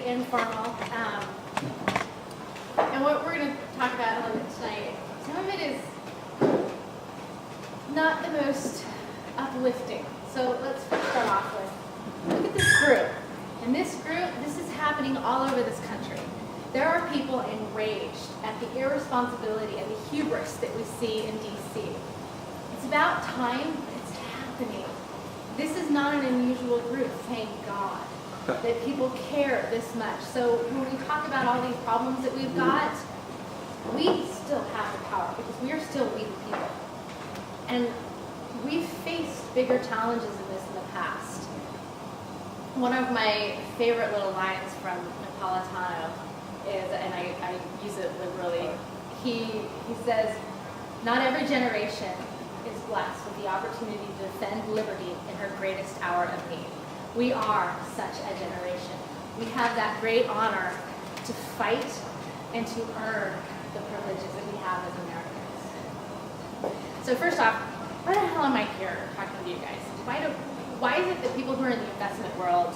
informal. And what we're going to talk about a little bit tonight, some of it is not the most uplifting. So let's start off with, look at this group. And this group, this is happening all over this country. There are people enraged at the irresponsibility and the hubris that we see in DC. It's about time it's happening. This is not an unusual group, thank God, that people care this much. So when we talk about all these problems that we've got, we still have the power because we are still we the people. And we've faced bigger challenges in this in the past. One of my favorite little lines from Napolitano is, and I use it liberally, he says, "Not every generation is blessed with the opportunity to defend liberty in her greatest hour of need." We are such a generation. We have that great honor to fight and to earn the privileges that we have as Americans. So first off, why the hell am I here talking to you guys? Why is it that people who are in the investment world,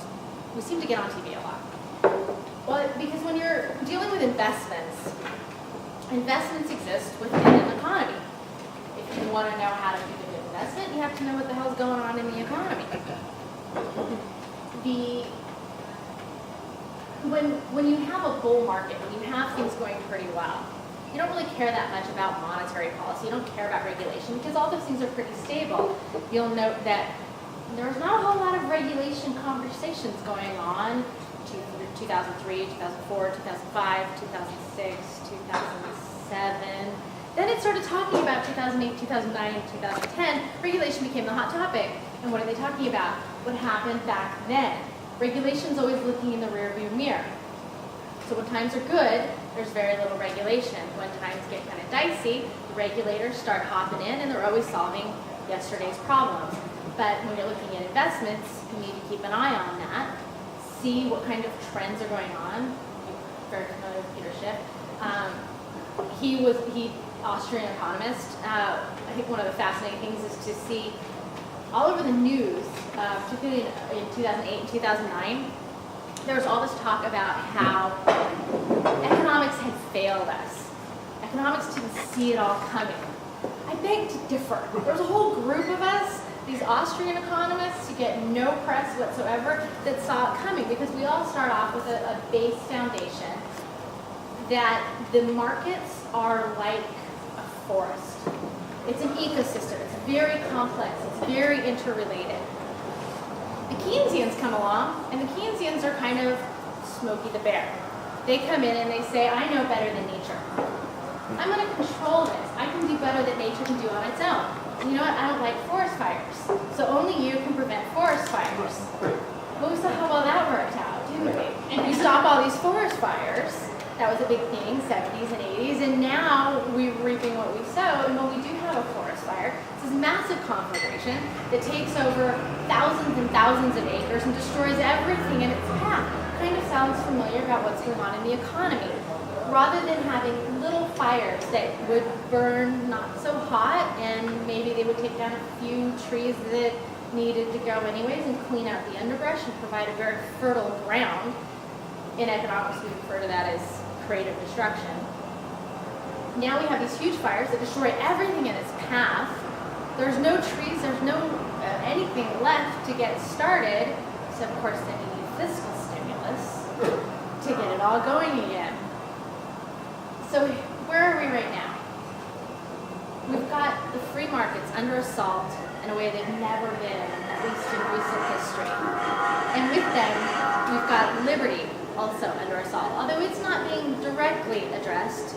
we seem to get on TV a lot? Well, because when you're dealing with investments, investments exist within an economy. If you want to know how to do an investment, you have to know what the hell's going on in the economy. When you have a bull market, when you have things going pretty well, you don't really care that much about monetary policy. You don't care about regulation because all those things are pretty stable. You'll note that there's not a whole lot of regulation conversations going on 2003, 2004, 2005, 2006, 2007. Then it started talking about 2008, 2009, 2010. Regulation became the hot topic. And what are they talking about? What happened back then? Regulation's always looking in the rearview mirror. So when times are good, there's very little regulation. When times get kind of dicey, the regulators start hopping in and they're always solving yesterday's problems. But when you're looking at investments, you need to keep an eye on that, see what kind of trends are going on. You're very familiar with Peter Schiff. He Austrian economist. I think one of the fascinating things is to see all over the news, particularly in 2008 and 2009, there was all this talk about how economics had failed us. Economics didn't see it all coming. I beg to differ. There was a whole group of us, these Austrian economists who get no press whatsoever, that saw it coming because we all start off with a base foundation that the markets are like a forest. It's an ecosystem. It's very complex. It's very interrelated. The Keynesians come along, and the Keynesians are kind of Smokey the Bear. They come in and they say, I know better than nature. I'm going to control this. I can do better than nature can do on its own. And you know what? I don't like forest fires. So only you can prevent forest fires. Well, we saw how well that worked out, didn't we? And we stop all these forest fires. That was a big thing, 70s and 80s, and now we're reaping what we sow, and when we do have a forest fire, it's this massive conflagration that takes over thousands and thousands of acres and destroys everything in its path. Kind of sounds familiar about what's going on in the economy. Rather than having little fires that would burn not so hot, and maybe they would take down a few trees that needed to go anyways and clean out the underbrush and provide a very fertile ground. In economics, we refer to that as creative destruction. Now we have these huge fires that destroy everything in its path. There's no trees, there's no anything left to get started. So of course then you need fiscal stimulus to get it all going again. So where are we right now? We've got the free markets under assault in a way they've never been, at least in recent history. And with them, we've got liberty also under assault. Although it's not being directly addressed,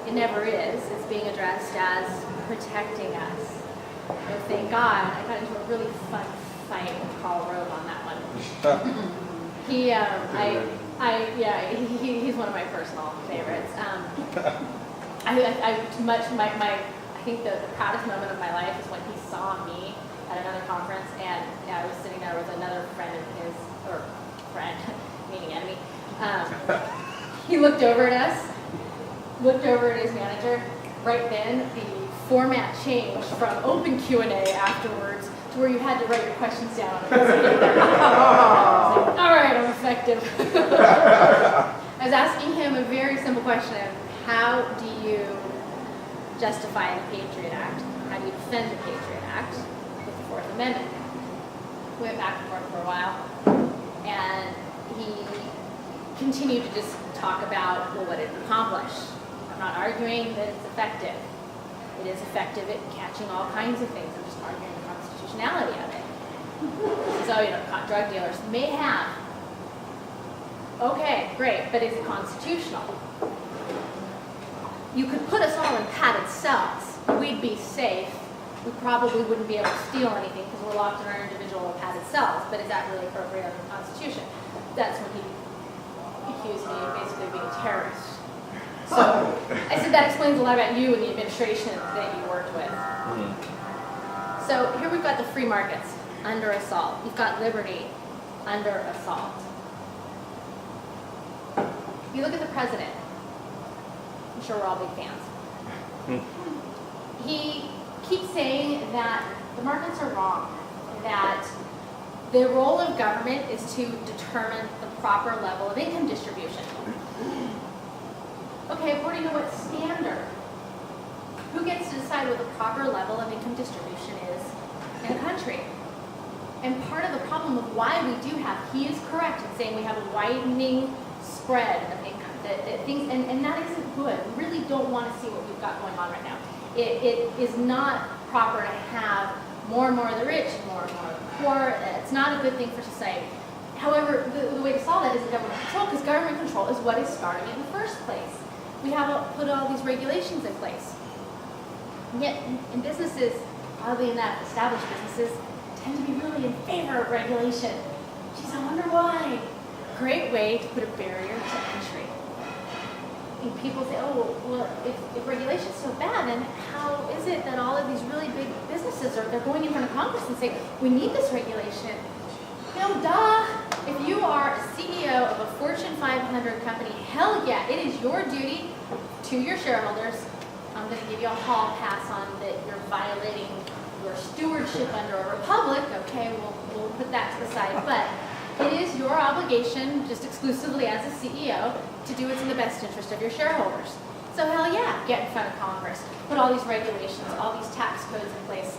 it never is. It's being addressed as protecting us. So thank God, I got into a really fun fight with Karl Rove on that one. He's one of my personal favorites. I think the proudest moment of my life is when he saw me at another conference, and I was sitting there with another friend of his, or friend, meaning enemy. He looked over at us, looked over at his manager. Right then, the format changed from open Q&A afterwards to where you had to write your questions down on a piece of paper. I was like, all right, I'm effective. I was asking him a very simple question of how do you justify the Patriot Act? How do you defend the Patriot Act with the Fourth Amendment? We went back and forth for a while, and he continued to just talk about, well, what it accomplished. I'm not arguing that it's effective. It is effective at catching all kinds of things. I'm just arguing the constitutionality of it. So, drug dealers may have. Okay, great, but is it constitutional? You could put us all in padded cells. We'd be safe. We probably wouldn't be able to steal anything because we're locked in our individual padded cells. But is that really appropriate under the Constitution? That's when he accused me of basically being a terrorist. So I said that explains a lot about you and the administration that you worked with. So here we've got the free markets under assault. You've got liberty under assault. You look at the president. I'm sure we're all big fans. He keeps saying that the markets are wrong, that the role of government is to determine the proper level of income distribution. Okay, according to what standard? Who gets to decide what the proper level of income distribution is in a country? And part of the problem of why we do have, he is correct in saying we have a widening spread of income, that things, and that isn't good. We really don't want to see what we've got going on right now. It is not proper to have more and more of the rich and more of the poor. It's not a good thing for society. However, the way to solve that is government control, because government control is what is starting it in the first place. We have put all these regulations in place. And yet, in businesses, oddly enough, established businesses tend to be really in favor of regulation. Geez, I wonder why. Great way to put a barrier to entry. And people say, oh, well, if regulation's so bad, then how is it that all of these really big businesses they're going in front of Congress and saying, we need this regulation? Duh. If you are a CEO of a Fortune 500 company, hell yeah, it is your duty to your shareholders. I'm going to give you a hall pass on that you're violating your stewardship under a republic. Okay, we'll put that to the side. But it is your obligation, just exclusively as a CEO, to do what's in the best interest of your shareholders. So hell yeah, get in front of Congress. Put all these regulations, all these tax codes in place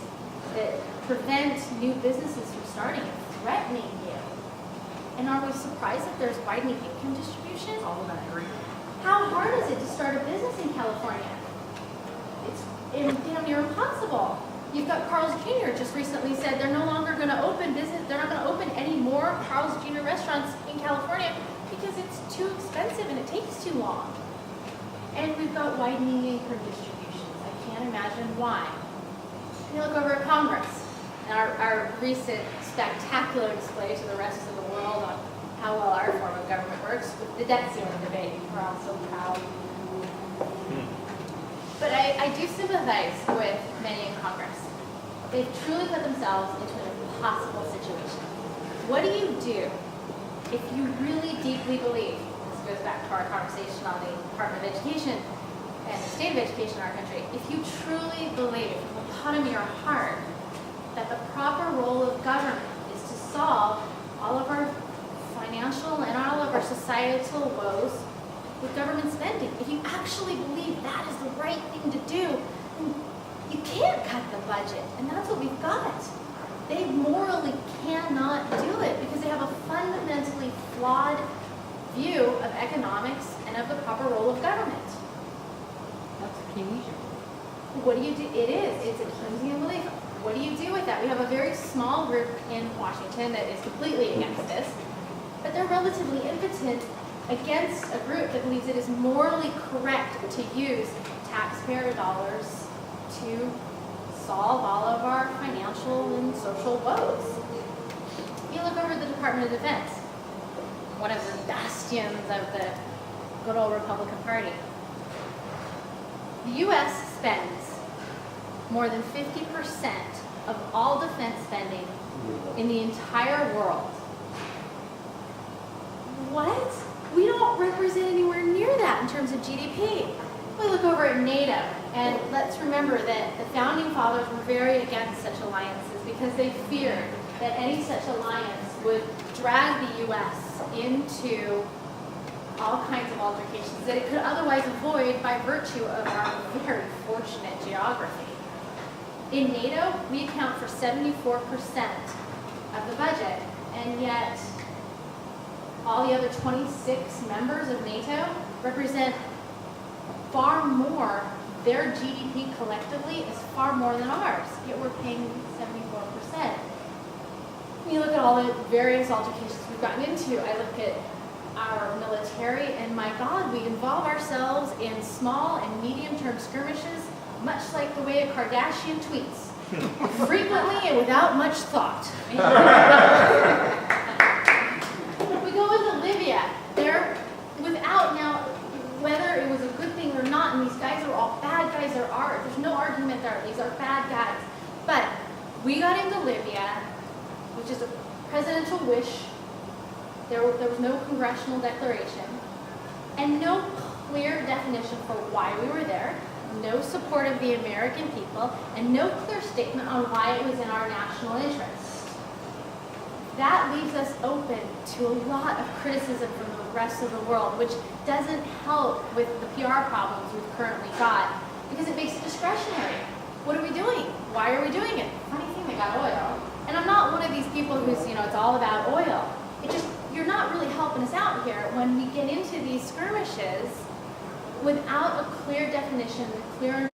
that prevent new businesses from starting and threatening you. And are we surprised that there's widening income distribution? All of that agree. How hard is it to start a business in California? It's near impossible. You've got Carl's Jr. just recently said they're no longer going to open business. They're not going to open any more Carl's Jr. restaurants in California because it's too expensive and it takes too long. And we've got widening income distributions. I can't imagine why. You look over at Congress and our recent spectacular display to the rest of the world on how well our form of government works with the debt ceiling debate. We're all so proud. But I do sympathize with many in Congress. They've truly put themselves into an impossible situation. What do you do if you really deeply believe, this goes back to our conversation on the Department of Education and the state of education in our country, if you truly believe from the bottom of your heart that the proper role of government is to solve all of our financial and all of our societal woes with government spending. If you actually believe that is the right thing to do, then you can't cut the budget. And that's what we've got. They morally cannot do it because they have a fundamentally flawed view of economics and of the proper role of government. That's Keynesian. What do you do? It is. It's a Keynesian belief. What do you do with that? We have a very small group in Washington that is completely against this, but they're relatively impotent against a group that believes it is morally correct to use taxpayer dollars to solve all of our financial and social woes. You look over the Department of Defense, one of the bastions of the good old Republican Party. The U.S. spends more than 50% of all defense spending in the entire world. What? We don't represent anywhere near that in terms of GDP. We look over at NATO, and let's remember that the founding fathers were very against such alliances because they feared that any such alliance would drag the U.S. into all kinds of altercations that it could otherwise avoid by virtue of our very fortunate geography. In NATO, we account for 74% of the budget, and yet all the other 26 members of NATO represent far more. Their GDP collectively is far more than ours, yet we're paying 74%. When you look at all the various altercations we've gotten into, I look at our military, and my God, we involve ourselves in small and medium-term skirmishes, much like the way a Kardashian tweets, frequently and without much thought. We go into Libya. They're without now, whether it was a good thing or not, and these guys are all bad guys, there's no argument there, these are bad guys. But we got into Libya, which is a presidential wish. There was no congressional declaration, and no clear definition for why we were there, no support of the American people, and no clear statement on why it was in our national interest. That leaves us open to a lot of criticism from the rest of the world, which doesn't help with the PR problems we've currently got, because it makes it discretionary. What are we doing? Why are we doing it? Funny thing, they got oil. And I'm not one of these people who's, it's all about oil. You're not really helping us out here when we get into these skirmishes without a clear definition, a clear